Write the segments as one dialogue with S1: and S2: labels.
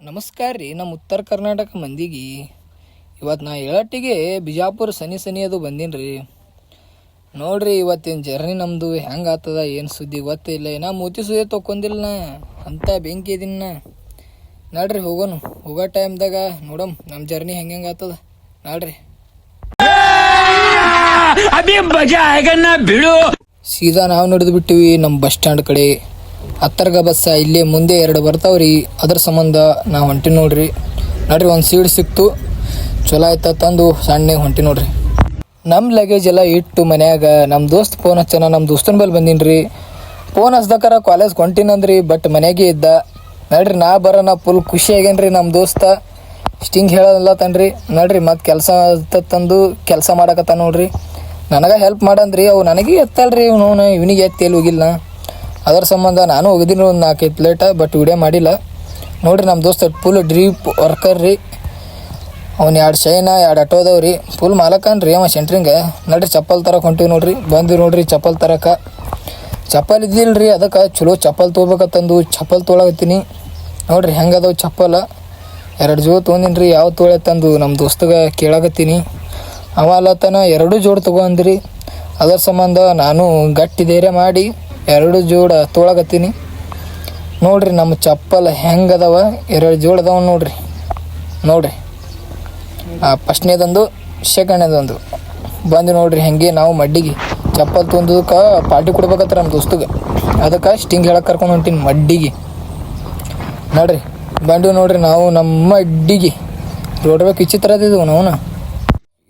S1: ನಮಸ್ಕಾರ ರೀ. ನಮ್ಮ ಉತ್ತರ ಕರ್ನಾಟಕ ಮಂದಿಗೆ ಇವತ್ತು ನಾ ಹೇಳಟ್ಟಿಗೆ ಬಿಜಾಪುರ ಸನಿ ಅದು ಬಂದೀನಿ ರೀ. ನೋಡ್ರಿ ಇವತ್ತಿನ ಜರ್ನಿ ನಮ್ಮದು ಹೆಂಗೆ ಆಗ್ತದ ಏನು ಸುದ್ದಿ ಗೊತ್ತಿಲ್ಲ. ನಾ ಮೂತಿ ಸುದ್ದಿ ತೊಗೊಂದಿಲ್ಲ ನಾ ಅಂಥ ಬೆಂಕಿ ಇದೀನಿ ನಾ. ನೋಡ್ರಿ ಹೋಗೋನು ಹೋಗೋ ಟೈಮ್ದಾಗ ನೋಡಮ್ ನಮ್ಮ ಜರ್ನಿ ಹೆಂಗೆ ಆಗ್ತದ ನೋಡ್ರಿ. ಸೀದಾ ನಾವು ನಡೆದು ಬಿಟ್ಟಿವಿ ನಮ್ಮ ಬಸ್ ಸ್ಟ್ಯಾಂಡ್ ಕಡೆ. ಹತ್ತರ್ಗ ಬಸ್ಸ ಇಲ್ಲೇ ಮುಂದೆ 2 ಬರ್ತಾವ್ರಿ. ಅದ್ರ ಸಂಬಂಧ ನಾವು ಹೊಂಟಿ ನೋಡ್ರಿ. ಒಂದು ಸೀಟ್ ಸಿಕ್ತು, ಚಲೋ ಆಯ್ತಾ ತಂದು ಸಣ್ಣ ಹೊಂಟಿ ನೋಡ್ರಿ. ನಮ್ಮ ಲಗೇಜ್ ಎಲ್ಲ ಇಟ್ಟು ಮನ್ಯಾಗ ನಮ್ಮ ದೋಸ್ತ್ ಫೋನ್ ಹಚ್ಚನ. ನಮ್ಮ ದೋಸ್ತನ ಬಲ್ಲಿ ಬಂದೀನಿ ರೀ. ಫೋನ್ ಹಚ್ದಕ್ಕಾರ ಕಾಲೇಜ್ಗೆ ಹೊಂಟಿನಂದ್ರಿ, ಬಟ್ ಮನೆಗೆ ಇದ್ದ. ನೋಡ್ರಿ ನಾ ಬರೋಣ ಫುಲ್ ಖುಷಿ ಆಗ್ಯಾನ್ರಿ. ನಮ್ಮ ದೋಸ್ತ ಸ್ಟಿಂಗ್ ಹೇಳಲ್ಲ ತನ್ರಿ. ನೋಡ್ರಿ ಮತ್ತು ಕೆಲಸ ತಂದು ಕೆಲಸ ಮಾಡಕತ್ತ ನೋಡ್ರಿ. ನನಗೆ ಹೆಲ್ಪ್ ಮಾಡಂದ್ರಿ. ಅವು ನನಗೆ ಎತ್ತಲ್ರಿ ಇವನಿಗೆ ಎತ್ತಿ ಎಲ್ಲಿ ಹೋಗಿಲ್ಲ. ಅದರ ಸಂಬಂಧ ನಾನು ಹೋಗಿದ್ದೀನಿ ಒಂದು 4-5 ಪ್ಲೇಟ, ಬಟ್ ವಿಡಿಯೋ ಮಾಡಿಲ್ಲ. ನೋಡ್ರಿ ನಮ್ಮ ದೋಸ್ತ ಫುಲ್ ಡ್ರೀಪ್ ವರ್ಕರ್ ರೀ. ಅವ್ನು 2 ಶೈನ 2 ಆಟೋ ಅದಾವ್ರಿ. ಫುಲ್ ಮಾಲಕನ್ ರೀ ಅವ ಸೆಂಟ್ರಿಂಗ. ನೋಡ್ರಿ ಚಪ್ಪಲ್ ತರಕ್ಕೆ ಹೊಂಟಿವಿ ನೋಡ್ರಿ. ಬಂದು ನೋಡ್ರಿ ಚಪ್ಪಲ್ ತರಕ್ಕೆ. ಚಪ್ಪಲ್ ಇದ್ದಿಲ್ಲ ರೀ, ಅದಕ್ಕೆ ಚಲೋ ಚಪ್ಪಲ್ ತೊಗೋಬೇಕಂತಂದು ಚಪ್ಪಲ್ ತೊಗೊಳಕತ್ತೀನಿ. ನೋಡ್ರಿ ಹೆಂಗೆ ಅದಾವ ಚಪ್ಪಲ. 2 ಜೋಡಿ ತೊಗೊಂಡಿನಿ ರೀ. ಯಾವ ತೊಗೊಳತ್ತಂದು ನಮ್ಮ ದೋಸ್ತಗೆ ಕೇಳಕತ್ತೀನಿ. ಅವ ಅಲ್ಲತನ 2 ಜೋಡಿ ತೊಗೊಂಡ್ರಿ. ಅದರ ಸಂಬಂಧ ನಾನು ಗಟ್ಟಿ ಧೈರ್ಯ ಮಾಡಿ 2 ಜೋಡಿ ತೊಗೊಳಕತ್ತೀನಿ. ನೋಡ್ರಿ ನಮ್ಮ ಚಪ್ಪಲ್ ಹೆಂಗೆ ಅದಾವ. 2 ಜೋಡಿ ಅದಾವ ನೋಡ್ರಿ. ಫಸ್ಟ್ನೇದೊಂದು ಸೆಕೆಂಡ್ನೇದೊಂದು ಬಂದು ನೋಡ್ರಿ. ಹೆಂಗೆ ನಾವು ಮಡ್ಡಿಗೆ ಚಪ್ಪಲ್ ತೊಂದಕ್ಕೆ ಪಾರ್ಟಿ ಕೊಡ್ಬೇಕತ್ತ ನಮ್ಮ ದೋಸ್ತಗೆ. ಅದಕ್ಕೆ ಸ್ಟಿಂಗ್ ಹೇಳಕ್ಕೆ ಕರ್ಕೊಂಡು ಹೊಂಟೀನಿ ಮಡ್ಡಿಗೆ. ನೋಡ್ರಿ ಬಂದು ನೋಡ್ರಿ ನಾವು ನಮ್ಮ ಅಡ್ಡಿಗೆ ರೋಡ್ಬೇಕು ವಿಚಿತ್ರದಿದ್ದವು ನಾವು.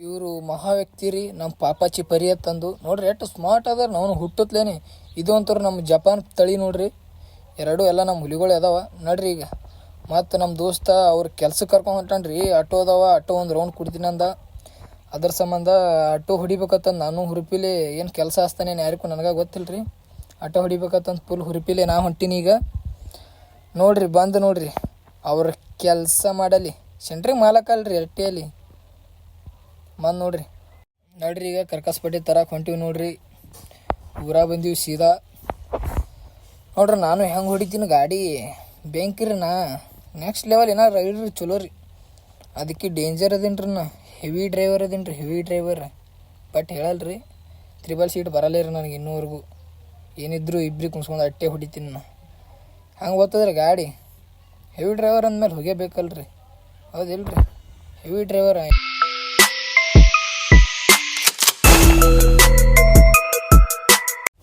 S1: ಇವರು ಮಹಾ ವ್ಯಕ್ತಿ ರೀ, ನಮ್ಮ ಪಾಪಾಚಿ ಪರಿ ತಂದು ನೋಡ್ರಿ ಎಷ್ಟು ಸ್ಮಾರ್ಟ್ ಅದ ನಾವು ಹುಟ್ಟತ್ಲೇನೆ. ಇದು ಅಂತವ್ರು ನಮ್ಮ ಜಪಾನ್ ತಳಿ ನೋಡ್ರಿ. 2 ಎಲ್ಲ ನಮ್ಮ ಹುಲಿಗಳು ಅದಾವ ನೋಡ್ರಿ. ಈಗ ಮತ್ತು ನಮ್ಮ ದೋಸ್ತ ಅವ್ರ ಕೆಲ್ಸಕ್ಕೆ ಕರ್ಕೊಂಡು ಹೊಂಟಾನ್ರಿ. ಆಟೋ ಅದಾವ, ಆಟೋ ಒಂದು ರೌಂಡ್ ಕುಡ್ತೀನಿ ಅಂದ. ಅದ್ರ ಸಂಬಂಧ ಆಟೋ ಹೊಡಿಬೇಕತ್ತಂದು ನಾನು ಹುರುಪಿಲೆ ಏನು ಕೆಲಸ ಹಚ್ತಾನೆ ಯಾರಿಗೂ ನನಗೆ ಗೊತ್ತಿಲ್ಲ ರೀ. ಆಟೋ ಹೊಡಿಬೇಕತ್ತಂದು ಫುಲ್ ಹುರುಪಿಲೆ ನಾ ಹೊಂಟೀನಿ ಈಗ. ನೋಡ್ರಿ ಬಂದು ನೋಡ್ರಿ ಅವ್ರ ಕೆಲಸ ಮಾಡಲಿ. ಸೆಂಟ್ರಿಗೆ ಮಾಲಕ ಅಲ್ರಿ ಅಟ್ಟಿಯಲ್ಲಿ ಬಂದು ನೋಡ್ರಿ. ಈಗ ಕರ್ಕಸ್ಪಟ್ಟಿ ತರಕ್ಕೆ ಹೊಂಟಿವಿ ನೋಡ್ರಿ. ಊರಾಗ ಬಂದೀವಿ ಸೀದಾ. ನೋಡ್ರಿ ನಾನು ಹೆಂಗೆ ಹೊಡಿತೀನಿ ಗಾಡಿ ಬೆಂಕಿರಿ. ನಾ ನೆಕ್ಸ್ಟ್ ಲೆವೆಲ್ ಏನಾರು ರೈಡ್ರಿ ಚಲೋ ರೀ. ಅದಕ್ಕೆ ಡೇಂಜರ್ ಅದೀನಿ ರೀ. ನಾ ಹೆವಿ ಡ್ರೈವರ್ ಅದೀನಿ ರೀ, ಹೆವಿ ಡ್ರೈವರ್. ಬಟ್ ಹೇಳಲ್ರಿ 3 ಸೀಟ್ ಬರಲ್ಲ ರೀ ನನಗೆ ಇನ್ನೂವರೆಗೂ. ಏನಿದ್ರು ಇಬ್ಬರಿಗೆ ಕುಣ್ಸ್ಕೊಂಡು ಅಟ್ಟೆ ಹೊಡಿತೀನಿ ನಾ. ಹಂಗೆ ಓದ್ತದ್ರಿ ಗಾಡಿ. ಹೆವಿ ಡ್ರೈವರ್ ಅಂದಮೇಲೆ ಹೋಗೇಬೇಕಲ್ರಿ, ಹೌದಿಲ್ರಿ? Heavy driver.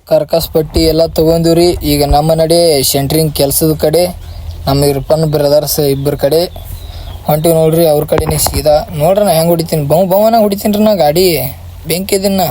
S1: ಕರ್ಕಸ್ಪಟ್ಟಿ ಎಲ್ಲ ತೊಗೊಂಡಿವ್ರಿ. ಈಗ ನಮ್ಮ ನಡೆ ಸೆಂಟ್ರಿಂಗ್ ಕೆಲಸದ ಕಡೆ ನಮ್ಮ ಇರ್ಪನ್ ಬ್ರದರ್ಸ್ ಇಬ್ಬರ ಕಡೆ ಹೊಂಟಿವಿ ನೋಡ್ರಿ. ಅವ್ರ ಕಡೆನೇ ಸೀದಾ. ನೋಡ್ರಿ ನಾ ಹೆಂಗೆ ಹೊಡಿತೀನಿ, ಬವನ ಹೊಡಿತೀನಿ ರೀ ನಾ ಗಾಡಿ. ಬೆಂಕಿ ಇದೀನಿ ನಾ.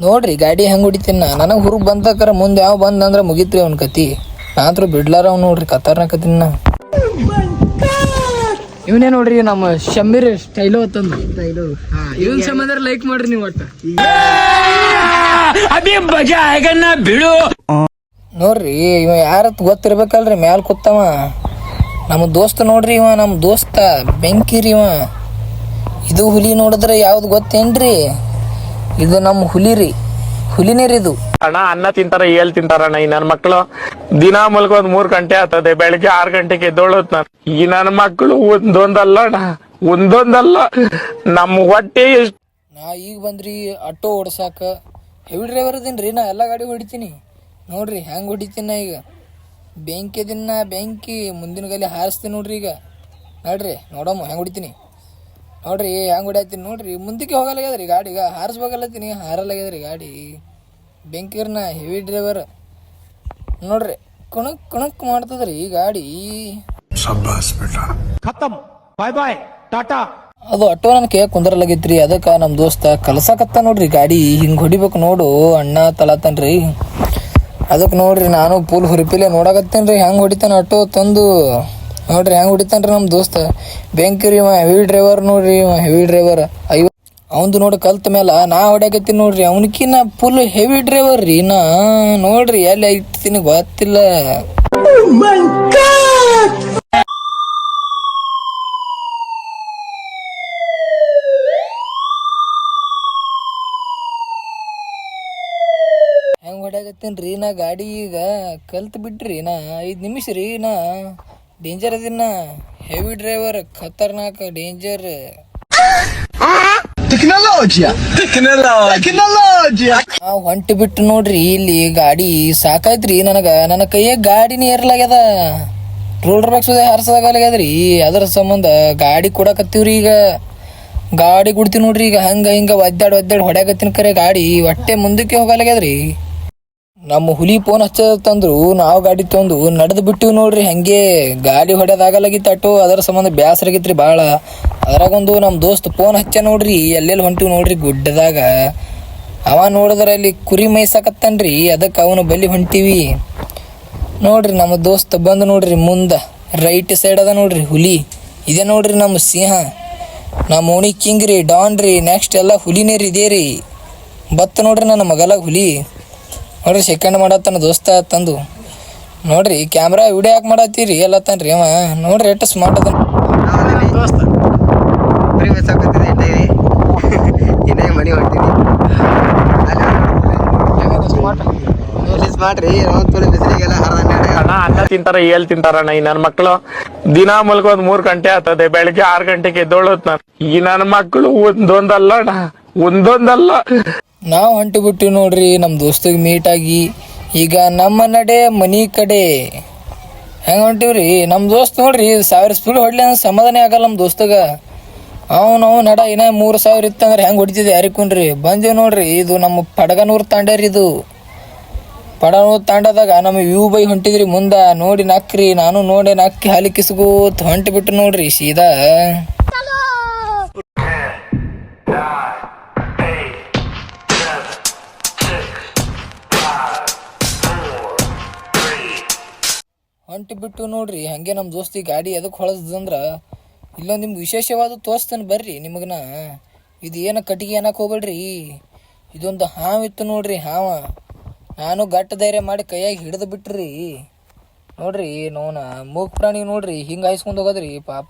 S1: ನೋಡ್ರಿ ಗಾಡಿ ಹೆಂಗೆ ಹೊಡಿತೀನಿ ನಾ. ನನಗೆ ಹುರುಗ್ ಬಂದಕ್ಕಾರ ಮುಂದೆ ಯಾವ ಬಂದಂದ್ರೆ ಮುಗಿತ್ರಿ ಅವ್ನ ಕತಿ. ನಾತ್ರ ಬಿಡ್ಲಾರ ಅವ್ನು ನೋಡ್ರಿ ಕತಾರ್ನಾಕತ್ತೀನಿ ನಾ. ಇವನೇ ನೋಡ್ರಿ ನಮ್ಮ ಶಮೀರ್ ಸ್ಟೈಲು ಅಂತಂದು. ಇವನ್ ಸಂಬಂಧ ಲೈಕ್ ಮಾಡ್ರಿ ನೀವು ಒಟ್ಟು. ನೋಡ್ರಿ ಇವ ಯಾರತ್ ಗೊತ್ತಿರ್ಬೇಕಲ್ರಿ ಮ್ಯಾಲ ಕೂತವ. ನಮ್ಮ ದೋಸ್ತ ನೋಡ್ರಿ. ಇವ ನಮ್ಮ ದೋಸ್ತ ಬೆಂಕಿರಿ ಇವ. ಇದು ಹುಲಿ ನೋಡಿದ್ರೆ ಯಾವ್ದು ಗೊತ್ತೇನ್ರಿ? ಇದು ನಮ್ಮ ಹುಲಿ ರೀ, ಹುಲಿನೇ ರೀ ಇದು.
S2: ಅನ್ನ ತಿಂತಾರ, ಏಲ್ ತಿಂತಾರಣ್ಣ. ಈ ನನ್ನ ಮಕ್ಕಳು ದಿನಾ ಮಲ್ಕೊಂದ್ 3 ಗಂಟೆ ಆಗ್ತದೆ. ಬೆಳಿಗ್ಗೆ 6 ಗಂಟೆಗೆ ಎದ್ದೋಳತ್ ನಾನು. ಈ ನನ್ನ ಮಕ್ಕಳು ಒಂದೊಂದಲ್ಲ ನಮ್ಮ ಹೊಟ್ಟೆ ಎಷ್ಟು.
S1: ನಾ ಈಗ ಬಂದ್ರಿ ಆಟೋ ಓಡ್ಸಾಕ. ಹೆವಿ ಡ್ರೈವರ್ ಅದೀನಿ ರೀ ನಾ. ಎಲ್ಲ ಗಾಡಿ ಹೊಡಿತೀನಿ ನೋಡ್ರಿ. ಹೆಂಗೆ ಹೊಡಿತೀನಿ ನಾ ಈಗ. ಬೆಂಕಿ ಅದೀನಿ ನಾ, ಬೆಂಕಿ. ಮುಂದಿನ ಗಾಲಿ ಹಾರಿಸ್ತೀನಿ ನೋಡ್ರಿ ಈಗ. ನೋಡ್ರಿ ನೋಡಮ್ಮ ಹೆಂಗೆ ಹೊಡಿತೀನಿ ನೋಡ್ರಿ. ಹೆಂಗೆ ಹೊಡ್ಯಾತೀನಿ ನೋಡ್ರಿ. ಮುಂದಕ್ಕೆ ಹೋಗಲ್ಲಾಗ್ಯದ್ರಿ ಗಾಡಿ. ಈಗ ಹಾರಿಸ್ಬೇಕಲ್ಲತ್ತೀನಿ, ಹಾರಲ್ಲಾಗ್ಯದ್ರಿ ಗಾಡಿ. ಬೆಂಕಿರ್ನ ಹೆವಿ ಡ್ರೈವರ್ ನೋಡ್ರಿ. ಕುಣಕ್ ಮಾಡ್ತದ್ರಿ ಈ ಗಾಡಿ.
S3: ಖತಮ್, ಬಾಯ್ ಬಾಯ್, ಟಾಟಾ.
S1: ಅದು ಆಟೋ ನನ್ನ ಕೈಯಾಗ ಕುಂದ್ರಲಾಗೈತ್ರಿ. ಅದಕ್ಕೆ ನಮ್ಮ ದೋಸ್ತ ಕಲ್ಸಾಕತ್ತ ನೋಡ್ರಿ ಗಾಡಿ ಹಿಂಗೆ ಹೊಡಿಬೇಕು ನೋಡು ಅಣ್ಣ ತಲತನ್ರಿ. ಅದಕ್ಕೆ ನೋಡ್ರಿ ನಾನು ಫುಲ್ ಹುರಿಪಿಲೆ ನೋಡಕತ್ತೇನ್ರಿ ಹೆಂಗೆ ಹೊಡಿತಾನೆ ಆಟೋ ತಂದು. ನೋಡ್ರಿ ಹೆಂಗೆ ಹೊಡಿತಾನ್ರಿ ನಮ್ಮ ದೋಸ್ತ. ಬ್ಯಾಂಕ್ ರೀ ಹೆವಿ ಡ್ರೈವರ್ ನೋಡ್ರಿ, ಹೆವಿ ಡ್ರೈವರ್. ಅವಂದು ನೋಡಿ ಕಲ್ತ ಮೇಲೆ ನಾ ಹೊಡ್ಯಾಕತ್ತೀನಿ ನೋಡ್ರಿ. ಅವನಕಿನ್ನ ಫುಲ್ ಹೆವಿ ಡ್ರೈವರ್ ರೀ. ನಾ ನೋಡ್ರಿ ಎಲ್ಲಿ ಐತೀನಿ ಗೊತ್ತಿಲ್ಲ. ಹೆಂಗೆ ಹೊಡ್ಯಾಕತ್ತೀನಿ ರೀ ನಾ ಗಾಡಿ. ಈಗ ಕಲ್ತ್ ಬಿಟ್ರಿ ನಾ 5 ನಿಮಿಷ ರೀ. ನಾ ಡೇಂಜರ್ ಅದಿನ, ಹೆವಿ ಡ್ರೈವರ್, ಖತರ್ನಾಕ್ ಡೇಂಜರ್. ಹೊಂಟಿ ಬಿಟ್ಟು ನೋಡ್ರಿ ಇಲ್ಲಿ ಗಾಡಿ ಸಾಕಾಯ್ತ್ರಿ ನನಗ. ನನ್ನ ಕೈಯಾಗ ಗಾಡಿನೇ ಏರ್ಲಾಗ್ಯದ, ರೋಲ್ಡರ್ ಬ್ಯಾಗ್ ಸುದ ಹಾರ್ಸದಾಗಲ್ಲಾಗ್ಯದ್ರಿ. ಅದ್ರ ಸಂಬಂಧ ಗಾಡಿ ಕೊಡಕತ್ತೀವ್ರಿ. ಈಗ ಗಾಡಿ ಕೊಡ್ತೀವಿ ನೋಡ್ರಿ. ಈಗ ಹಂಗ ಹಿಂಗ ಒದ್ದಾಡ್ ಹೊಡ್ಯಾಕತ್ತೀನಿ. ಕರೆ ಗಾಡಿ ಹೊಟ್ಟೆ ಮುಂದಕ್ಕೆ ಹೋಗಲ್ಲಾಗ್ಯದ್ರಿ. ನಮ್ಮ ಹುಲಿ ಫೋನ್ ಹಚ್ಚತಂದ್ರು ನಾವು ಗಾಡಿ ತೊಂದು ನಡೆದು ಬಿಟ್ಟಿವಿ ನೋಡ್ರಿ. ಹಂಗೆ ಗಾಡಿ ಹೊಡ್ಯೋದಾಗಲಾಗಿತ್ತು ಆಟೋ. ಅದರ ಸಂಬಂಧ ಬ್ಯಾಸರಾಗಿತ್ರಿ ಭಾಳ. ಅದ್ರಾಗೊಂದು ನಮ್ಮ ದೋಸ್ತ್ ಫೋನ್ ಹಚ್ಚ ನೋಡ್ರಿ. ಎಲ್ಲೆಲ್ಲಿ ಹೊಂಟಿವಿ ನೋಡ್ರಿ ಗುಡ್ಡದಾಗ. ಅವ ನೋಡಿದ್ರೆ ಅಲ್ಲಿ ಕುರಿ ಮೇಯ್ಸಾಕತ್ತನ್ರಿ. ಅದಕ್ಕೆ ಅವನು ಬಲಿ ಹೊಂಟಿವಿ ನೋಡ್ರಿ. ನಮ್ಮ ದೋಸ್ತ್ ಬಂದು ನೋಡ್ರಿ ಮುಂದೆ ರೈಟ್ ಸೈಡ್ ಅದ ನೋಡ್ರಿ ಹುಲಿ. ಇದೇ ನೋಡ್ರಿ ನಮ್ಮ ಸಿಂಹ, ನಮ್ಮ ಓಣಿ ಕಿಂಗ್ ರೀ, ಡಾನ್ ರೀ. ನೆಕ್ಸ್ಟ್ ಎಲ್ಲ ಹುಲಿನೇ ರೀ, ಇದೇ ರೀ. ಬತ್ತ ನೋಡ್ರಿ ನನ್ನ ಮಗಲಾಗ ಹುಲಿ ನೋಡ್ರಿ. ಸೆಕೆಂಡ್ ಮಾಡತ್ತಾನ ದೋಸ್ತ ತಂದು ನೋಡ್ರಿ. ಕ್ಯಾಮ್ರಾ ವಿಡಿಯೋ ಯಾಕೆ ಮಾಡತ್ತೀರಿ ಎಲ್ಲ ತನ್ರಿ ಅವ. ನೋಡ್ರಿ ಎಷ್ಟು ಸ್ಮಾರ್ಟ್ ಅದ
S3: ದೋಸ್ತ. ಮನಿ ಹೊಂಟೀನಿ ಸ್ಮಾರ್ಟ್ ರೀ. ಬಿಸಿಲಿಗೆಲ್ಲ
S2: ಅಣ್ಣ ಅನ್ನ ತಿಂತಾರ ಏಲ್ ತಿಂತಾರಣ್ಣ ಈ ನನ್ನ ಮಕ್ಕಳು. ದಿನಾ ಮಲ್ಕೋದ್ 3 ಗಂಟೆ ಆಗ್ತದೆ. ಬೆಳಿಗ್ಗೆ 6 ಗಂಟೆಗೆ ಎದ್ದೋಳತ್ ನಾನು. ಈ ನನ್ನ ಮಕ್ಕಳು ಒಂದೊಂದಲ್ಲ ಅಣ್ಣ, ಒಂದೊಂದಲ್ಲ.
S1: ನಾವು ಹೊಂಟಿ ಬಿಟ್ಟಿವಿ ನೋಡ್ರಿ ನಮ್ಮ ದೋಸ್ತಿಗೆ ಮೀಟಾಗಿ. ಈಗ ನಮ್ಮ ನಡೆ ಮನಿ ಕಡೆ ಹೆಂಗೆ ಹೊಂಟಿವ್ರಿ. ನಮ್ಮ ದೋಸ್ತ್ ನೋಡ್ರಿ 1000 ಸ್ಪೀಡ್ ಹೊಡ್ಲಿ ಅಂದ್ರೆ ಸಮಾಧಾನ ಆಗಲ್ಲ ನಮ್ಮ ದೋಸ್ತಗ. ನಾವು ನಡ ಇನ್ನ 3000 ಇತ್ತಂದ್ರೆ ಹೆಂಗೆ ಹೊಡಿತಿದ್ದೆ ಯಾರಿಕೊಂಡ್ರಿ. ಬಂದೀವಿ ನೋಡ್ರಿ. ಇದು ನಮ್ಮ ಪಡಗನೂರು ತಾಂಡ ರೀ. ಇದು ಪಡಗನೂರು ತಾಂಡದಾಗ ನಮ್ಮ ವ್ಯೂ ಬೈ ಹೊಂಟಿದ್ರಿ ಮುಂದೆ. ನೋಡಿ ನಕ್ರಿ. ನಾನು ನೋಡಿ ನಕ್ಕಿ ಹಾಲಿ ಕಿಸ್ಕೋತ್ ಹೊಂಟಿ ಬಿಟ್ಟು ನೋಡ್ರಿ ಸೀದಾ. ಹೊಂಟಿ ಬಿಟ್ಟು ನೋಡ್ರಿ ಹಂಗೆ ನಮ್ಮ ದೋಸ್ತಿ ಗಾಡಿ ಎದಕ್ಕೆ ಹೊಳದಂದ್ರೆ ಇಲ್ಲೊಂದು ನಿಮ್ಗೆ ವಿಶೇಷವಾದ ತೋರಿಸ್ತೇನೆ ಬರ್ರಿ ನಿಮಗನ. ಇದು ಏನು ಕಟ್ಟಿಗೆ ಏನಕ್ಕೆ ಹೋಗ್ಬೇಡ್ರಿ. ಇದೊಂದು ಹಾವಿತ್ತು ನೋಡ್ರಿ, ಹಾವ. ನಾನು ಗಟ್ಟ ಧೈರ್ಯ ಮಾಡಿ ಕೈಯಾಗಿ ಹಿಡಿದು ಬಿಟ್ರಿ ನೋಡ್ರಿ. ನೋನ ಮೂಗ್ ಪ್ರಾಣಿ ನೋಡ್ರಿ ಹಿಂಗೆ ಹಾಯಿಸ್ಕೊಂಡು ಹೋಗೋದ್ರಿ ಪಾಪ.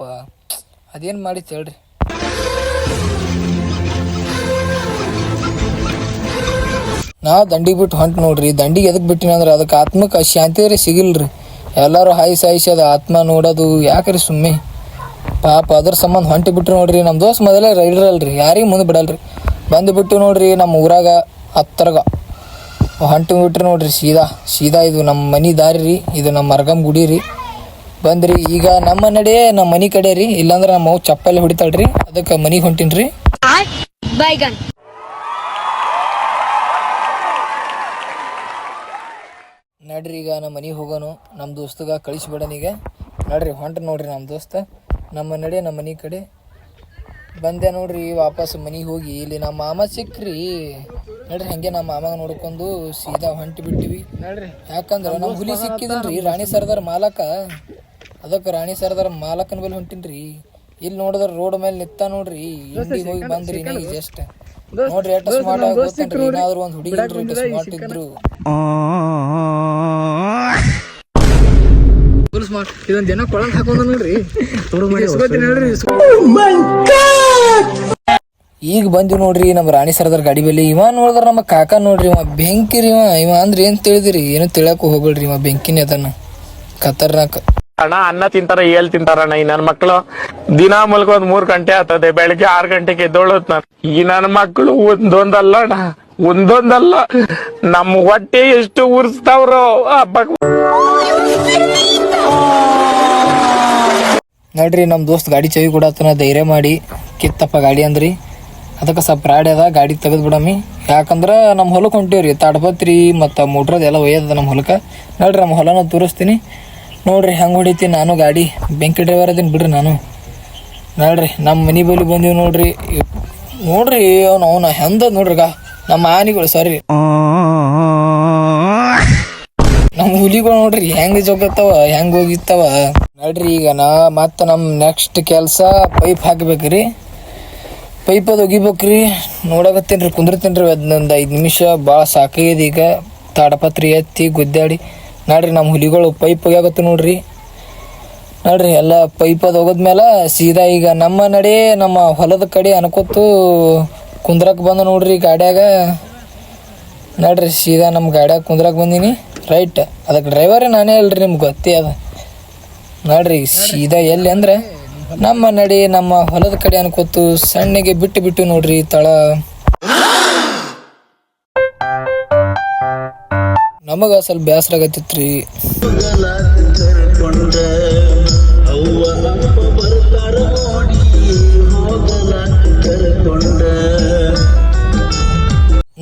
S1: ಅದೇನು ಮಾಡಿತ್ತು ಹೇಳ್ರಿ. ನಾವು ದಂಡಿಗೆ ಬಿಟ್ಟು ಹೊಂಟು ನೋಡ್ರಿ. ದಂಡಿಗೆ ಎದಕ್ಕೆ ಬಿಟ್ಟಿನ ಅಂದ್ರೆ ಅದಕ್ಕೆ ಆತ್ಮಕ್ಕೆ ಶಾಂತಿ ರೀ ಸಿಗಿಲ್ರಿ. ಎಲ್ಲರೂ ಹಾಯಿಸಿ ಅದು ಆತ್ಮ ನೋಡೋದು ಯಾಕ್ರಿ ಸುಮ್ಮನೆ ಪಾಪ. ಅದ್ರ ಸಂಬಂಧ ಹೊಂಟಿ ಬಿಟ್ರು ನೋಡ್ರಿ. ನಮ್ಮ ದೋಸ್ತ್ ಮೊದಲೇ ರೈಡರ್ ಅಲ್ರಿ, ಯಾರಿಗೆ ಮುಂದೆ ಬಿಡಲ್ರಿ. ಬಂದು ಬಿಟ್ಟು ನೋಡ್ರಿ ನಮ್ಮ ಊರಾಗ ಹತ್ತರ್ಗ ಹೊಂಟಿ ಬಿಟ್ರಿ ನೋಡ್ರಿ ಸೀದಾ. ಇದು ನಮ್ಮ ಮನೆ ದಾರಿ ರೀ. ಇದು ನಮ್ಮ ಮರ್ಗಮ್ ಗುಡಿ ರೀ. ಬಂದ್ರಿ ಈಗ ನಮ್ಮ ನಡೆ ನಮ್ಮ ಮನೆ ಕಡೆ ರೀ. ಇಲ್ಲಾಂದ್ರೆ ನಮ್ಮ ಅವು ಚಪ್ಪಲ್ಲಿ ಹೊಡಿತಾಳ್ರಿ. ಅದಕ್ಕೆ ಮನೆಗೆ ಹೊಂಟಿನ್ರಿ. ನಡ್ರಿ ಈಗ ನಮ್ಮ ಮನೆಗೆ ಹೋಗೋನು. ನಮ್ಮ ದೋಸ್ತಗ ಕಳಿಸ್ಬಿಡನೀಗ. ನಡ್ರಿ ಹೊಂಟ್ರಿ ನೋಡ್ರಿ ನಮ್ಮ ದೋಸ್ತ. ನಮ್ಮ ನಡೆ ನಮ್ಮ ಮನೆ ಕಡೆ ಬಂದೆ ನೋಡ್ರಿ. ವಾಪಸ್ ಮನೆಗೆ ಹೋಗಿ ಇಲ್ಲಿ ನಮ್ಮ ಮಾಮ ಸಿಕ್ಕ್ರಿ. ನಡ್ರಿ ಹಂಗೆ ನಮ್ಮ ಮಾಮಾಗ ನೋಡ್ಕೊಂಡು ಸೀದಾ ಹೊಂಟಿ ಬಿಟ್ಟಿವಿ. ಯಾಕಂದ್ರೆ ನಮ್ಮ ಹುಲಿ ಸಿಕ್ಕಿದಲ್ರಿ ರಾಣಿ ಸರ್ದಾರ್ ಮಾಲಕ. ಅದಕ್ಕೆ ರಾಣಿ ಸರ್ದಾರ್ ಮಾಲಕನ ಬಲ್ಲಿ ಹೊಂಟಿನ್ರಿ. ಇಲ್ಲಿ ನೋಡಿದ್ರೆ ರೋಡ್ ಮೇಲೆ ನಿಂತ ನೋಡ್ರಿ. ಇಂಡಿಗೆ ಹೋಗಿ ಬಂದ್ರಿ ನೀ ಜಸ್ಟ್ ನೋಡ್ರಿ ಎಷ್ಟು ಸ್ಮಾರ್ಟ್ ಆಗಿ ಗೊತ್ತೇನ್ರಿ. ಏನಾದ್ರು ಒಂದು ಹುಡುಗಿ ಸ್ಮಾರ್ಟ್ ಇದ್ರು. ಇದೊಂದು ಜನ ಕೊಳಂತ ಹಾಕೊಂಡ ನೋಡ್ರಿ. ಈಗ ಬಂದಿವಿ ನೋಡ್ರಿ ನಮ್ಮ ರಾಣಿ ಸರ್ದಾರ್ ಗಾಡಿ ಬಲ್ಲಿ. ಇವ ನೋಡಿದ್ರ ನಮ್ಮ ಕಾಕ ನೋಡ್ರಿ. ಇವ ಬೆಂಕಿ ರೀ. ಇವ ಅಂದ್ರೆ ಏನ್ ತಿಳಿದಿರಿ, ಏನು ತಿಳಕ್ ಹೋಗ್ಬೇಡ್ರಿ. ಇವ ಬೆಂಕಿನೇ ಅದನ್ನ ಖತರ್ನಾಕ್.
S2: ಅಣ್ಣ ಅನ್ನ ತಿಂತಾರ ಏಲ್ ತಿಂತಾರಣ್ಣ ಈ ನನ್ನ ಮಕ್ಕಳು. ದಿನಾ ಮಲ್ಕೋದ್ 3 ಗಂಟೆ ಆಗ್ತದೆ. ಬೆಳಿಗ್ಗೆ 6 ಗಂಟೆಗೆ ಎದ್ದೋಳತ್ ನಾನು. ಈ ನನ್ನ ಮಕ್ಕಳು ಒಂದೊಂದಲ್ಲ ಅಣ್ಣ, ಒಂದೊಂದಲ್ಲ. ನಮ್ಮ ಹೊಟ್ಟೆ ಎಷ್ಟು ಉರ್ಸ್ತಾವ್ರೋ ಹಬ್ಬ.
S1: ನೋಡ್ರಿ ನಮ್ಮ ದೋಸ್ತ್ ಗಾಡಿ ಚಾವಿ ಕೊಡತ್ತನ ಧೈರ್ಯ ಮಾಡಿ ಕಿತ್ತಪ್ಪ ಗಾಡಿ ಅಂದ್ರಿ. ಅದಕ್ಕೆ ಸ್ವಲ್ಪ ರಾಡಿ ಅದ ಗಾಡಿ ತೆಗೆದು ಬಿಡಮ್ಮಿ. ಯಾಕಂದ್ರೆ ನಮ್ಮ ಹೊಲಕ್ಕೆ ಹೊಂಟೇವ್ರಿ. ತಾಡ್ಪತ್ರಿ ಮತ್ತು ಮೋಟ್ರದ್ದು ಎಲ್ಲ ಒಯ್ಯದ ನಮ್ಮ ಹೊಲಕ್ಕೆ. ನೋಡ್ರಿ ನಮ್ಮ ಹೊಲನ ತೋರಿಸ್ತೀನಿ ನೋಡ್ರಿ ಹೆಂಗೆ ಹೊಡಿತೀನಿ ನಾನು ಗಾಡಿ. ಬೆಂಕಿ ಡ್ರೈವರ್ ಅದೀನಿ ಬಿಡ್ರಿ ನಾನು. ನೋಡ್ರಿ ನಮ್ಮ ಮನೆ ಬಳಿ ಬಂದೀವಿ ನೋಡ್ರಿ. ನೋಡ್ರಿ ಅವನ ಹೆಂದ ನೋಡ್ರಿಗ ನಮ್ಮ ಆನಿಗಳು ಸಾರಿ ನಮ್ಮ ಹುಲಿಗಳು ನೋಡ್ರಿ ಹೆಂಗ್ ಜೋಗತ್ತಾವ ಹೆಂಗ್ ಹೋಗಿತ್ತಾವ ನೋಡ್ರಿ. ಈಗ ನಾ ಮತ್ತೆ ನಮ್ಮ ನೆಕ್ಸ್ಟ್ ಕೆಲಸ ಪೈಪ್ ಹಾಕ್ಬೇಕ್ರಿ. ಪೈಪ್ ಅದು ಒಗಿಬೇಕ್ರಿ. ನೋಡಕತ್ತೇನ್ರಿ ಕುಂದಿರ್ತೇನ್ರಿ ಅದನ್ನೊಂದು 5 ನಿಮಿಷ. ಭಾಳ ಸಾಕಾಗ್ಯದ ಈಗ. ತಾಡಪತ್ರಿ ಎತ್ತಿ ಗುದ್ದಾಡಿ ನೋಡ್ರಿ ನಮ್ಮ ಹುಲಿಗಳು ಪೈಪ್ ಒಗ್ಯಾಕತ್ತು ನೋಡ್ರಿ. ನೋಡ್ರಿ ಎಲ್ಲ ಪೈಪ್ ಅದು ಹೋಗದ್ಮೇಲೆ ಸೀದಾ ಈಗ ನಮ್ಮ ನಡೆ ನಮ್ಮ ಹೊಲದ ಕಡೆ ಅನ್ಕೋತು ಕುಂದ್ರಕ್ಕೆ ಬಂದ ನೋಡ್ರಿ ಗಾಡ್ಯಾಗ. ನೋಡ್ರಿ ಸೀದಾ ನಮ್ಮ ಗಾಡ್ಯಾಗ ಕುಂದ್ರಕ್ಕೆ ಬಂದೀನಿ ರೈಟ್. ಅದಕ್ಕೆ ಡ್ರೈವರೇ ನಾನೇ ಅಲ್ರಿ, ನಿಮ್ಗೆ ಗೊತ್ತೇ ಅದ. ನೋಡ್ರಿ ಸೀದಾ ಎಲ್ಲಿ ಅಂದ್ರೆ ನಮ್ಮ ನಡೆ ನಮ್ಮ ಹೊಲದ ಕಡೆ ಅನ್ಕೋತು ಸಣ್ಣಗೆ ಬಿಟ್ಟು ನೋಡ್ರಿ ತಳ. ನಮಗ ಸ್ವಲ್ಪ ಬೇಸರ ಆಗತ್ತಿತ್ರಿ.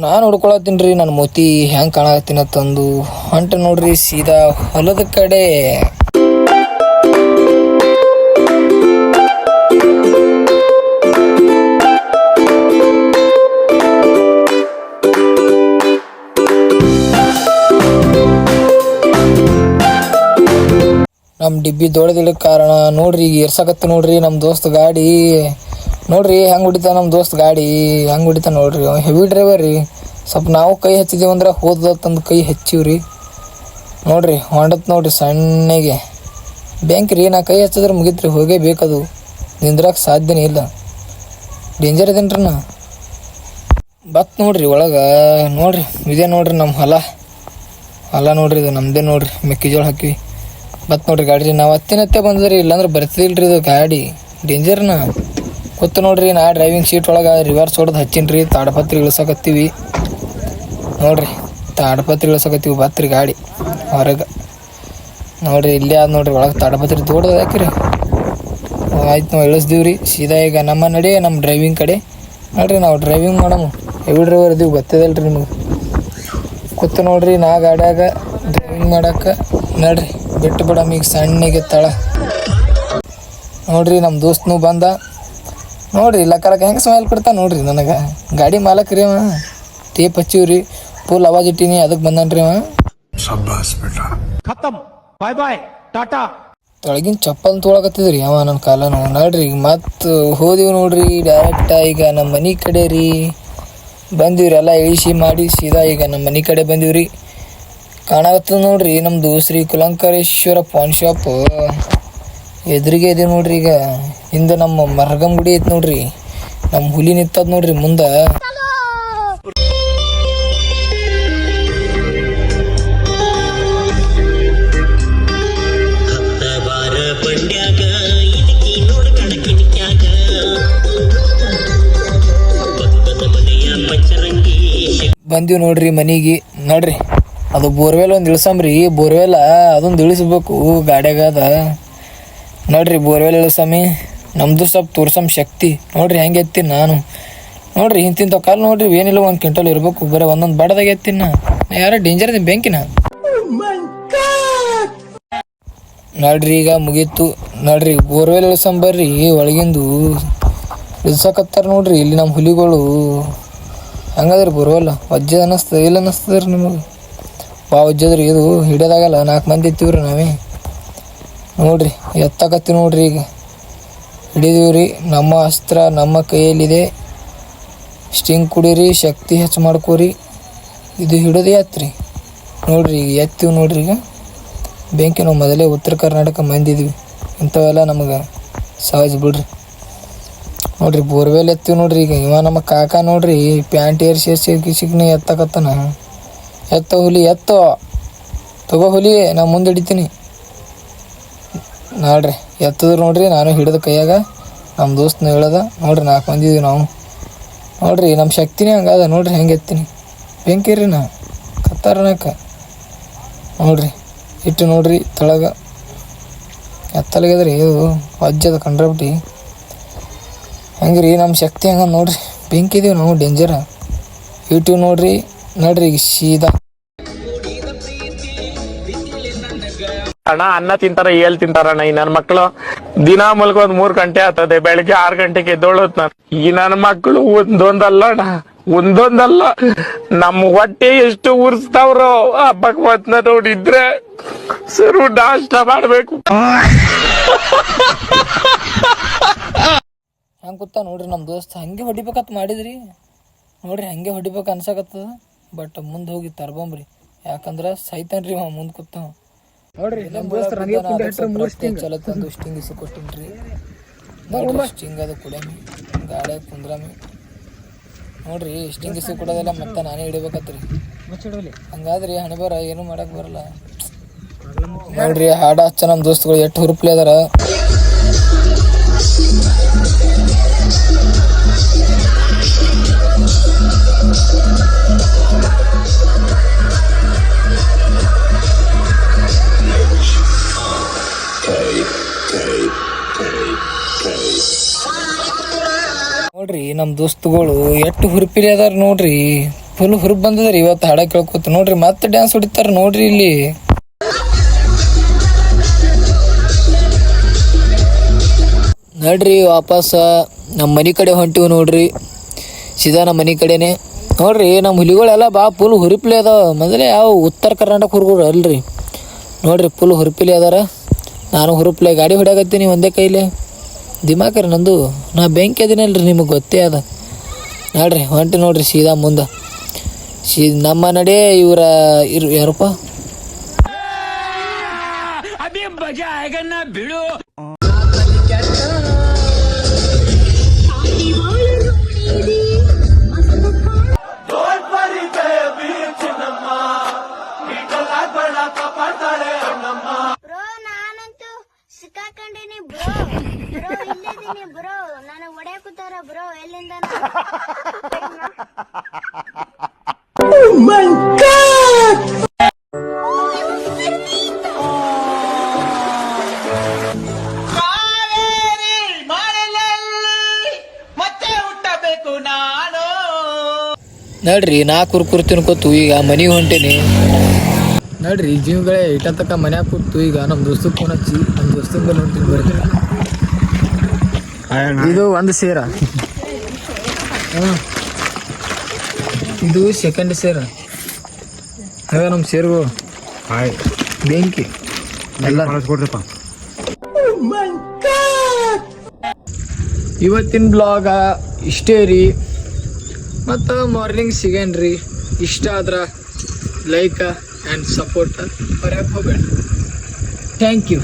S1: ನಾನು ಹುಡ್ಕೊಳತ್ತೀನ್ರಿ ನನ್ನ ಮೋತಿ ಹೆಂಗೆ ಕಾಣಕತ್ತೀನತ್ತಂದು ಹೊಂಟ ನೋಡ್ರಿ ಸೀದಾ ಹೊಲದ ಕಡೆ. ನಮ್ಮ ಡಿಬ್ಬಿ ದೊಡ್ಡದಿಡಕ್ಕೆ ಕಾರಣ ನೋಡ್ರಿ ಈಗ ಏರ್ಸಕತ್ತ ನೋಡ್ರಿ ನಮ್ಮ ದೋಸ್ತ್ ಗಾಡಿ. ನೋಡ್ರಿ ಹೆಂಗೆ ಹೊಡಿತಾನ ನಮ್ಮ ದೋಸ್ತ್ ಗಾಡಿ ಹೆಂಗೆ ಹೊಡಿತಾನ ನೋಡ್ರಿ. ಹೆವಿ ಡ್ರೈವರ್ ರೀ. ಸ್ವಲ್ಪ ನಾವು ಕೈ ಹಚ್ಚಿದೀವಿ ಅಂದ್ರೆ ಹೋದಂದು ಕೈ ಹಚ್ಚಿವ್ರಿ. ನೋಡ್ರಿ ಹೊಂಡತ್ ನೋಡ್ರಿ ಸಣ್ಣಗೆ ಬ್ಯಾಂಕ್ ರೀ. ನಾ ಕೈ ಹಚ್ಚಿದ್ರೆ ಮುಗಿತ್ರಿ, ಹೋಗೇ ಬೇಕದು, ನಿಂದ್ರಕ್ಕೆ ಸಾಧ್ಯನೇ ಇಲ್ಲ. ಡೇಂಜರ್ ಇದೇನ್ರಿ ನಾ ಬತ್ ನೋಡ್ರಿ ಒಳಗೆ. ನೋಡ್ರಿ ಇದೇ ನೋಡ್ರಿ ನಮ್ಮ ಹೊಲ ನೋಡ್ರಿ. ಇದು ನಮ್ಮದೇ ನೋಡ್ರಿ. ಮೆಕ್ಕೆಜೋಳ ಹಾಕಿವಿ ಬತ್ ನೋಡ್ರಿ ಗಾಡಿ. ನಾವು ಹತ್ತಿನತ್ತೆ ಬಂದ್ರಿ, ಇಲ್ಲಾಂದ್ರೆ ಬರ್ತಿದಿಲ್ರಿ ಇದು ಗಾಡಿ. ಡೇಂಜರ್ನ ಗೊತ್ತು ನೋಡ್ರಿ. ನಾ ಡ್ರೈವಿಂಗ್ ಸೀಟ್ ಒಳಗೆ ರಿವರ್ಸ್ ಹೊಡೆದು ಹಚ್ಚಿನ್ರಿ. ತಾಡಪತ್ರಿ ಇಳಿಸಕತ್ತೀವಿ ನೋಡ್ರಿ. ತಾಡಪತ್ರಿ ಇಳಿಸಕತ್ತೀವಿ ಬತ್ರಿ ಗಾಡಿ ಹೊರಗೆ. ನೋಡ್ರಿ ಇಲ್ಲೇ ಆದ ನೋಡ್ರಿ ಒಳಗೆ ತಾಡಪತ್ರಿ ದೊಡ್ಡದು ಹಾಕಿರಿ. ಆಯ್ತು ನಾವು ಇಳಿಸ್ದೀವಿ ರೀ ಸೀದಾ. ಈಗ ನಮ್ಮ ನಡೆ ನಮ್ಮ ಡ್ರೈವಿಂಗ್ ಕಡೆ ನೋಡ್ರಿ. ನಾವು ಡ್ರೈವಿಂಗ್ ಮಾಡಮು ಹೆವಿ ಡ್ರೈವರ್ ಇದೀವಿ, ಗೊತ್ತಿದಲ್ರಿ ನಿಮಗೆ. ಗೊತ್ತು ನೋಡ್ರಿ ನಾ ಗಾಡ್ಯಾಗ ಡ್ರೈವಿಂಗ್ ಮಾಡಕ್ಕೆ. ನೋಡ್ರಿ ಬಿಟ್ಟು ಬಿಡಮ್ ಈಗ ಸಣ್ಣಗೆ ತಳ. ನೋಡ್ರಿ ನಮ್ಮ ದೋಸ್ತನು ಬಂದ ನೋಡ್ರಿ. ಲಕ್ಕಲಕ್ಕ ಹೆಂಗೆ ಸ್ಮೈಲ್ ಕೊಡ್ತಾ ನೋಡ್ರಿ ನನಗೆ. ಗಾಡಿ ಮಾಲಕ್ರಿ ಅವ. ಟೇಪ್ ಹಚ್ಚಿವ್ರಿ, ಫುಲ್ ಆವಾಜ್ ಇಟ್ಟೀನಿ, ಅದಕ್ಕೆ ಬಂದನ್ರಿ ಅವ. ತೊಳಗಿನ ಚಪ್ಪಲ್ ತೊಳಕತ್ತಿದ್ರಿ ಅವ ನನ್ನ ಕಾಲನು. ನೋಡ್ರಿ ಈಗ ಮತ್ತೆ ಹೋದಿವಿ ನೋಡ್ರಿ ಡೈರೆಕ್ಟ. ಈಗ ನಮ್ಮ ಮನೆ ಕಡೆ ರೀ ಬಂದೀವ್ರಿ. ಎಲ್ಲ ಇಳಿಸಿ ಮಾಡಿ ಸೀದಾ ಈಗ ನಮ್ಮ ಮನೆ ಕಡೆ ಬಂದೀವ್ರಿ. ಕಾಣಕತ್ತದ ನೋಡ್ರಿ ನಮ್ಮದು ಶ್ರೀ ಕುಲಂಕರೇಶ್ವರ ಪಾನ್ ಶಾಪ್ ಎದುರಿಗೆ ಇದೆ ನೋಡ್ರಿ. ಈಗ ಹಿಂದೆ ನಮ್ಮ ಮರಗಂ ಗುಡಿ ಐತೆ ನೋಡ್ರಿ. ನಮ್ಮ ಹುಲಿ ನಿಂತದ ನೋಡ್ರಿ ಮುಂದೆ. ಬಂದೀವಿ ನೋಡ್ರಿ ಮನೆಗೆ. ನೋಡ್ರಿ ಅದು ಬೋರ್ವೆಲ್ ಒಂದು ಇಳಿಸಮ್ರಿ. ಬೋರ್ವೆಲ್ಲ ಅದೊಂದು ಇಳಿಸ್ಬೇಕು ಗಾಡ್ಯಾಗದ. ನೋಡ್ರಿ ಬೋರ್ವೆಲ್ ಇಳಿಸಮಿ. ನಮ್ಮದು ಸ್ವಲ್ಪ ತೋರ್ಸಮ್ ಶಕ್ತಿ ನೋಡ್ರಿ ಹೆಂಗೆ ಎತ್ತೀನಿ ನಾನು. ನೋಡ್ರಿ ಇಂತಿಂಥ ಕಾಲು ನೋಡ್ರಿ ಏನಿಲ್ಲ 1 ಕ್ವಿಂಟಲ್ ಇರಬೇಕು. ಬರೀ ಒಂದೊಂದು ಬಡದಾಗ ಎತ್ತೀನಿ ನಾ. ಯಾರೋ ಡೇಂಜರ್ ಇದೆ ಬೆಂಕಿನ. ನೋಡ್ರಿ ಈಗ ಮುಗೀತು. ನೋಡ್ರಿ ಬೋರ್ವೆಲ್ ಇಳಿಸಂಬರ್ರಿ. ಒಳಗಿಂದು ಇಳ್ಸಕತ್ತಾರ ನೋಡ್ರಿ ಇಲ್ಲಿ ನಮ್ಮ ಹುಲಿಗಳು. ಹಂಗದ್ರಿ ಬೋರ್ವೆಲ್ಲ ವಜ್ಜದ ಅನ್ನಿಸ್ತದೆ. ಇಲ್ಲ ಅನ್ನಿಸ್ತದ ರೀ ನಿಮಗೆ? ಭಾಳ ವಜ್ಜದ್ರಿ ಇದು. ಹಿಡಿಯೋದಾಗಲ್ಲ, 4 ಮಂದಿ ಇರ್ತೀವ್ರಿ ನಾವೇ. ನೋಡ್ರಿ ಎತ್ತಕತ್ತಿ ನೋಡ್ರಿ. ಈಗ ಹಿಡಿದೀವ್ರಿ. ನಮ್ಮ ಅಸ್ತ್ರ ನಮ್ಮ ಕೈಯಲ್ಲಿದೆ. ಸ್ಟಿಂಗ್ ಕುಡೀರಿ, ಶಕ್ತಿ ಹೆಚ್ಚು ಮಾಡ್ಕೋರಿ. ಇದು ಹಿಡಿದು ಎತ್ರಿ ನೋಡ್ರಿ. ಈಗ ಎತ್ತೀವಿ ನೋಡ್ರಿ. ಈಗ ಬೆಂಕಿ ನಾವು ಮೊದಲೇ ಉತ್ತರ ಕರ್ನಾಟಕ ಮಂದಿದ್ವಿ, ಇಂಥವೆಲ್ಲ ನಮಗೆ ಸಹಜ ಬಿಡ್ರಿ. ನೋಡ್ರಿ ಬೋರ್ವೆಲ್ ಎತ್ತೀವಿ ನೋಡ್ರಿ. ಈಗ ಇವ ನಮ್ಮ ಕಾಕ ನೋಡ್ರಿ ಪ್ಯಾಂಟ್ ಏರ್ಸಿ ಕಿಸಿಗ್ನಿ ಎತ್ತಕತ್ತಾನ. ಎತ್ತ ಹುಲಿ ಎತ್ತೋ, ತಗೋ ಹುಲಿ, ನಾ ಮುಂದೆ ಹಿಡಿತೀನಿ ನೋಡ್ರಿ. ಎತ್ತದ್ರು ನೋಡ್ರಿ. ನಾನು ಹಿಡಿದ ಕೈಯಾಗ ನಮ್ಮ ದೋಸ್ತನ ಹೇಳದ ನೋಡ್ರಿ. 4 ಮಂದಿ ಇದೀವಿ ನಾವು. ನೋಡ್ರಿ ನಮ್ಮ ಶಕ್ತಿನೇ ಹಂಗದ ನೋಡ್ರಿ. ಹೆಂಗೆ ಎತ್ತೀನಿ ಬೆಂಕಿ ರೀ ನಾ ಕತ್ತಾರನಕ. ನೋಡ್ರಿ ಇಟ್ಟು ನೋಡ್ರಿ ತಳಗ ಎತ್ತಲಗದ್ರಿ. ಇದು ವಜ್ಜದ ಕಂಡ್ರಬಿಟ್ಟು ಹಂಗೆ ರೀ ನಮ್ಮ ಶಕ್ತಿ ಹಂಗ ನೋಡ್ರಿ. ಬೆಂಕಿ ಇದೀವಿ ನಾವು, ಡೇಂಜರ ಇಟ್ಟು ನೋಡ್ರಿ. ನೋಡ್ರಿ ಈಗ ಸೀದಾ
S2: ಅಣ್ಣ ಅನ್ನ ತಿಂತಾರ, ಏಲ್ ತಿಂತಾರಣ್ಣ ಈ ನನ್ನ ಮಕ್ಕಳು. ದಿನ ಮಲ್ಕೊಂದ್ 3 ಗಂಟೆ ಆಗ್ತದೆ, ಬೆಳಿಗ್ಗೆ 6 ಗಂಟೆಗೆ ಎದ್ದೋಳತ್ ನಾನು. ಈ ನನ್ನ ಮಕ್ಕಳು ಒಂದೊಂದಲ್ಲ ನಮ್ಮ ಹೊಟ್ಟೆ ಎಷ್ಟು ಉರ್ಸ್ತಾವ್ರೋ ಆ ಭಗವತ್ನ ನೋಡಿದ್ರೆ ಸರು ನಾಷ್ಟ ಮಾಡ್ಬೇಕು.
S1: ಹಂಗೆ ಕೂತ ನೋಡ್ರಿ ನಮ್ಮ ದೋಸ್ತ ಹಂಗೆ ಹೊಡಿಬೇಕಂತ ಮಾಡಿದ್ರಿ ನೋಡ್ರಿ, ಹಂಗೆ ಹೊಡಿಬೇಕು ಅನ್ಸಕತ್ತದ. ಬಟ್ ಮುಂದೆ ಹೋಗಿ ತರ್ಬಂಬ್ರಿ, ಯಾಕಂದ್ರೆ ಸೈತಾನ್ರಿ ಅವ ಮುಂದೆ ಕೂತ ನೋಡ್ರಿ. ನಮ್ಮ ದೋಸ್ತ ಚಲೋ ತಂದು ಸ್ಟಿಂಗ್ ಇಸು ಕೊಟ್ಟಿನ್ರಿ. ಸ್ಟಿಂಗ್ ಅದು ಕುಡಿಯಮಿ, ಗಾಡ್ಯಾಗ ಕುಂದ್ರಮಿ ನೋಡ್ರಿ. ಸ್ಟಿಂಗ್ ಇಸು ಕೊಡೋದೆಲ್ಲ ಮತ್ತೆ ನಾನೇ ಹಿಡಿಬೇಕತ್ರಿ. ಹಂಗಾದ್ರಿ ಹಣೆಬರ ಏನು ಮಾಡಕ್ ಬರಲ್ಲ ನೋಡ್ರಿ. ಹಾಡ ಹಚ್ಚ ನಮ್ಮ ದೋಸ್ತಗಳು ಎಷ್ಟು ಹುರುಪ್ಲಿ ಅದಾರ. ನೋಡ್ರಿ ನಮ್ಮ ದೋಸ್ತಗಳು ಎಷ್ಟು ಹುರುಪಿಲಿ ಅದಾರ ನೋಡ್ರಿ. ಫುಲ್ ಹುರುಪ್ ಬಂದದ್ರಿ ಇವತ್ತು ಹಾಡ ಕೇಳ್ಕೊತ ನೋಡ್ರಿ. ಮತ್ತೆ ಡ್ಯಾನ್ಸ್ ಹೊಡಿತಾರ ನೋಡ್ರಿ ಇಲ್ಲಿ. ನೋಡ್ರಿ ವಾಪಸ್ ನಮ್ಮ ಮನೆ ಕಡೆ ಹೊಂಟಿವಿ ನೋಡ್ರಿ. ಸೀದಾ ನಮ್ಮ ಮನೆ ಕಡೆನೆ ನೋಡ್ರಿ. ನಮ್ಮ ಹುಲಿಗಳೆಲ್ಲ ಬಾ ಫುಲ್ ಹುರುಪಿಲಿ ಅದಾವ. ಮೊದಲೇ ಯಾವ ಉತ್ತರ ಕರ್ನಾಟಕ ಹುಡುಗರು ಅಲ್ರಿ ನೋಡ್ರಿ, ಫುಲ್ ಹುರುಪಿಲಿ ಅದಾರ. ನಾನು ಹುರುಪ್ಲೆ ಗಾಡಿ ಹೊಡ್ಯಾಕತ್ತೀನಿ ಒಂದೇ ಕೈಲಿ. ದಿಮಾಕರಿ ನಂದು, ನಾ ಬೆಂಕಿ ಅದೀನಲ್ರಿ, ನಿಮಗೆ ಗೊತ್ತೇ ಅದ ನೋಡ್ರಿ. ಹೊಂಟಿ ನೋಡ್ರಿ ಸೀದಾ ಮುಂದೆ. ನಮ್ಮ ನಡೆ ಇವರ ಯಾರಪ್ಪ
S4: ಸಿಕ್ಕಾಕೊಂಡಿನಿ ಬ್ರೋ ಇಲ್ಲಿದ್ದೀನಿ ಬ್ರೋ, ನನಗೆ ಹೊಡ್ಯಾಕುತ್ತಾರ ಬ್ರೋ ಎಲ್ಲಿಂದ.
S1: ನೋಡ್ರಿ ನಾ ಕುರ್ಕುರ್ ತಿನ್ಕೋತು ಈಗ ಮನೆಗೆ ಹೊಂಟೇನಿ ನೋಡ್ರಿ. ಜೀವಗಳೇ ಇಟ್ಟಂತಕ ಮನ್ಯಾಗ ಕೂತು ಈಗ ನಮ್ಮ ದೋಸ್ತ ಫೋನ್ ಹಚ್ಚಿ ನಮ್ಮ ದೋಸ್ತನ ಮೇಲೆ ಹೊಂಟೀನಿ ಬರ್ತೀನಿ. ಇದು ಒಂದು ಸೇರ, ಇದು ಸೆಕೆಂಡ್ ಸೇರ. ಹಾಗ ನಮ್ಮ ಸೇರ್ಗಳು ಬೆಂಕಿ ಎಲ್ಲ ಕೊಡ್ರಪ್ಪ. ಇವತ್ತಿನ ಬ್ಲಾಗ ಇಷ್ಟೇ ರೀ. ಮತ್ತು ಮಾರ್ನಿಂಗ್ ಸಿಗೇನ್ರಿ. ಇಷ್ಟ ಆದ್ರೆ ಲೈಕ್ ಆ್ಯಂಡ್ ಸಪೋರ್ಟ್ ಬರೆಯಕ್ಕೆ ಹೋಗಬೇಡ. Thank you.